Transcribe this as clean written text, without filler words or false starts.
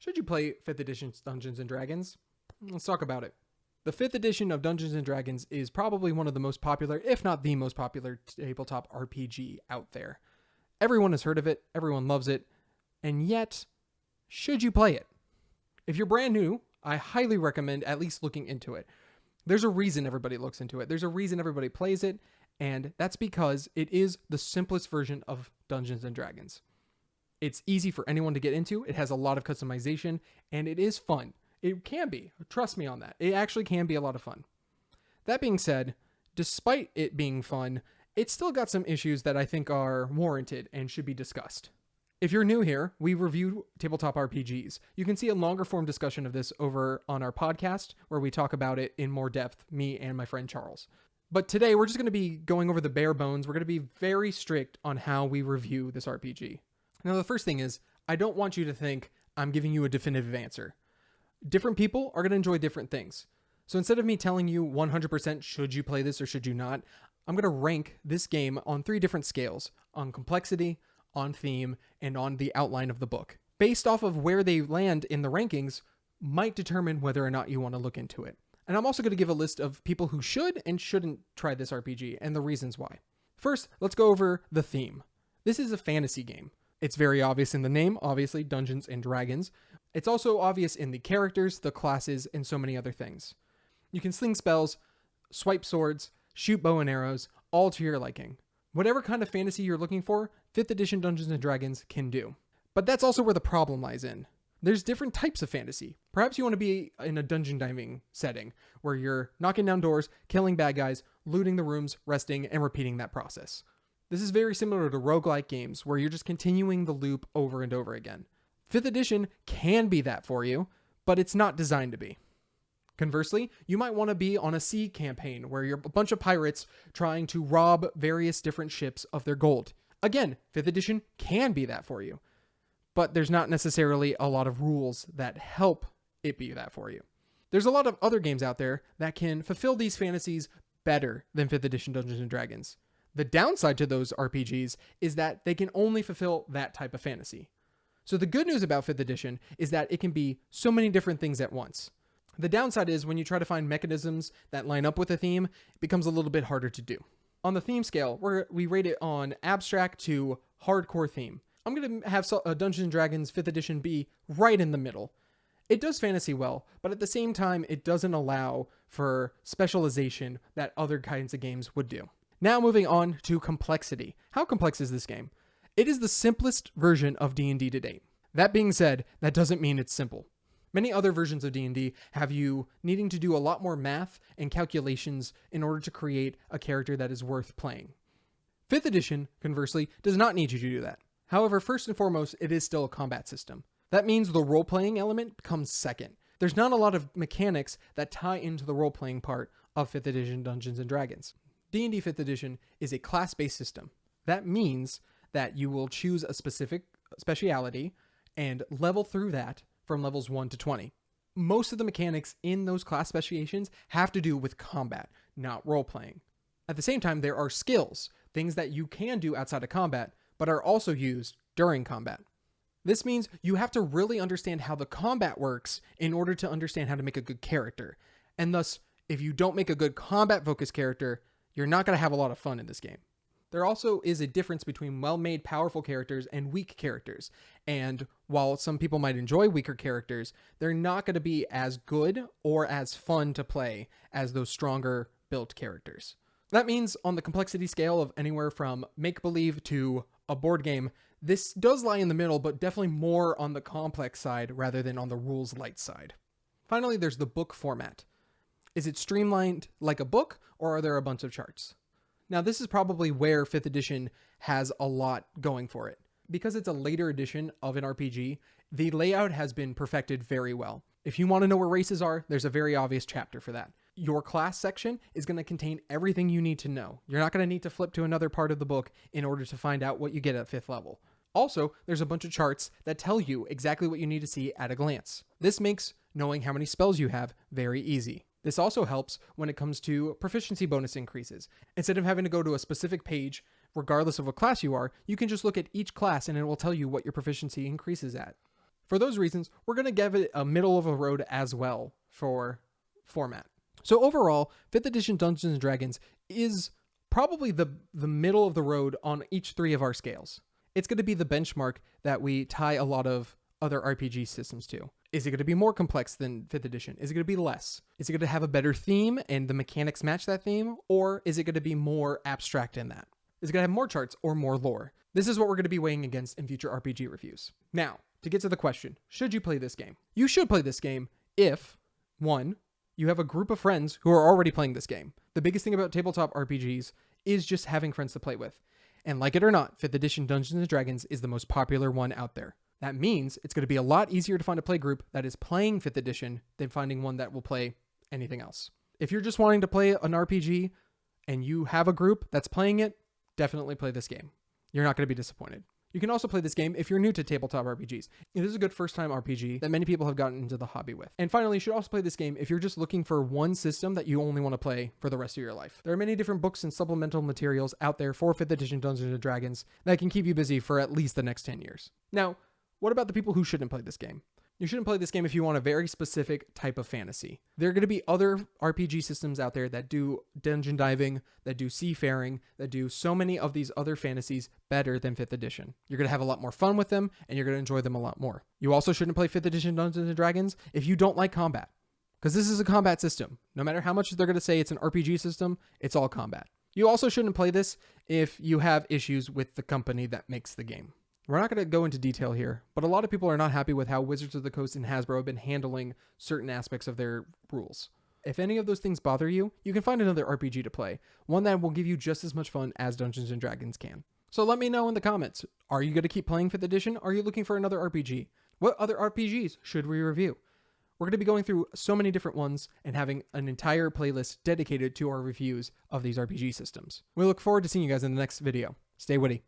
Should you play 5th edition Dungeons & Dragons? Let's talk about it. The 5th edition of Dungeons & Dragons is probably one of the most popular, if not the most popular, tabletop RPG out there. Everyone has heard of it, everyone loves it, and yet, should you play it? If you're brand new, I highly recommend at least looking into it. There's a reason everybody looks into it. There's a reason everybody plays it, and that's because it is the simplest version of Dungeons & Dragons. It's easy for anyone to get into. It has a lot of customization, and it is fun. It can be. Trust me on that. It actually can be a lot of fun. That being said, despite it being fun, it's still got some issues that I think are warranted and should be discussed. If you're new here, we review tabletop RPGs. You can see a longer form discussion of this over on our podcast, where we talk about it in more depth, me and my friend Charles. But today, we're just going to be going over the bare bones. We're going to be very strict on how we review this RPG. Now, the first thing is, I don't want you to think I'm giving you a definitive answer. Different people are going to enjoy different things. So instead of me telling you 100% should you play this or should you not, I'm going to rank this game on 3 different scales: on complexity, on theme, and on the outline of the book. Based off of where they land in the rankings might determine whether or not you want to look into it. And I'm also going to give a list of people who should and shouldn't try this RPG and the reasons why. First, let's go over the theme. This is a fantasy game. It's very obvious in the name, obviously, Dungeons & Dragons. It's also obvious in the characters, the classes, and so many other things. You can sling spells, swipe swords, shoot bow and arrows, all to your liking. Whatever kind of fantasy you're looking for, 5th edition Dungeons & Dragons can do. But that's also where the problem lies in. There's different types of fantasy. Perhaps you want to be in a dungeon diving setting, where you're knocking down doors, killing bad guys, looting the rooms, resting, and repeating that process. This is very similar to roguelike games, where you're just continuing the loop over and over again. 5th edition can be that for you, but it's not designed to be. Conversely, you might want to be on a sea campaign where you're a bunch of pirates trying to rob various different ships of their gold. Again, 5th edition can be that for you, but there's not necessarily a lot of rules that help it be that for you. There's a lot of other games out there that can fulfill these fantasies better than 5th edition Dungeons & Dragons. The downside to those RPGs is that they can only fulfill that type of fantasy. So the good news about 5th edition is that it can be so many different things at once. The downside is when you try to find mechanisms that line up with a theme, it becomes a little bit harder to do. On the theme scale, we rate it on abstract to hardcore theme. I'm going to have Dungeons & Dragons 5th edition be right in the middle. It does fantasy well, but at the same time, it doesn't allow for specialization that other kinds of games would do. Now moving on to complexity. How complex is this game? It is the simplest version of D&D to date. That being said, that doesn't mean it's simple. Many other versions of D&D have you needing to do a lot more math and calculations in order to create a character that is worth playing. 5th edition, conversely, does not need you to do that. However, first and foremost, it is still a combat system. That means the role-playing element comes second. There's not a lot of mechanics that tie into the role-playing part of 5th edition Dungeons & Dragons. D&D 5th edition is a class-based system. That means that you will choose a specific speciality and level through that from levels 1 to 20. Most of the mechanics in those class specializations have to do with combat, not role-playing. At the same time, there are skills, things that you can do outside of combat, but are also used during combat. This means you have to really understand how the combat works in order to understand how to make a good character. And thus, if you don't make a good combat-focused character, you're not going to have a lot of fun in this game. There also is a difference between well-made, powerful characters and weak characters. And while some people might enjoy weaker characters, they're not going to be as good or as fun to play as those stronger built characters. That means on the complexity scale of anywhere from make-believe to a board game, this does lie in the middle, but definitely more on the complex side rather than on the rules light side. Finally, there's the book format. Is it streamlined like a book, or are there a bunch of charts? Now, this is probably where 5th edition has a lot going for it. Because it's a later edition of an RPG, the layout has been perfected very well. If you want to know where races are, there's a very obvious chapter for that. Your class section is going to contain everything you need to know. You're not going to need to flip to another part of the book in order to find out what you get at 5th level. Also, there's a bunch of charts that tell you exactly what you need to see at a glance. This makes knowing how many spells you have very easy. This also helps when it comes to proficiency bonus increases. Instead of having to go to a specific page, regardless of what class you are, you can just look at each class and it will tell you what your proficiency increases at. For those reasons, we're going to give it a middle of the road as well for format. So overall, 5th edition Dungeons & Dragons is probably the middle of the road on each 3 of our scales. It's going to be the benchmark that we tie a lot of other RPG systems to. Is it going to be more complex than 5th edition? Is it going to be less? Is it going to have a better theme and the mechanics match that theme? Or is it going to be more abstract in that? Is it going to have more charts or more lore? This is what we're going to be weighing against in future RPG reviews. Now, to get to the question, should you play this game? You should play this game if, 1, you have a group of friends who are already playing this game. The biggest thing about tabletop RPGs is just having friends to play with. And like it or not, 5th edition Dungeons & Dragons is the most popular one out there. That means it's going to be a lot easier to find a play group that is playing 5th edition than finding one that will play anything else. If you're just wanting to play an RPG and you have a group that's playing it, definitely play this game. You're not going to be disappointed. You can also play this game if you're new to tabletop RPGs. It is a good first-time RPG that many people have gotten into the hobby with. And finally, you should also play this game if you're just looking for one system that you only want to play for the rest of your life. There are many different books and supplemental materials out there for 5th edition Dungeons & Dragons that can keep you busy for at least the next 10 years. Now, what about the people who shouldn't play this game? You shouldn't play this game if you want a very specific type of fantasy. There are going to be other RPG systems out there that do dungeon diving, that do seafaring, that do so many of these other fantasies better than 5th edition. You're going to have a lot more fun with them, and you're going to enjoy them a lot more. You also shouldn't play 5th edition Dungeons & Dragons if you don't like combat, because this is a combat system. No matter how much they're going to say it's an RPG system, it's all combat. You also shouldn't play this if you have issues with the company that makes the game. We're not going to go into detail here, but a lot of people are not happy with how Wizards of the Coast and Hasbro have been handling certain aspects of their rules. If any of those things bother you, you can find another RPG to play, one that will give you just as much fun as Dungeons & Dragons can. So let me know in the comments, are you going to keep playing 5th edition, or are you looking for another RPG? What other RPGs should we review? We're going to be going through so many different ones and having an entire playlist dedicated to our reviews of these RPG systems. We look forward to seeing you guys in the next video. Stay witty.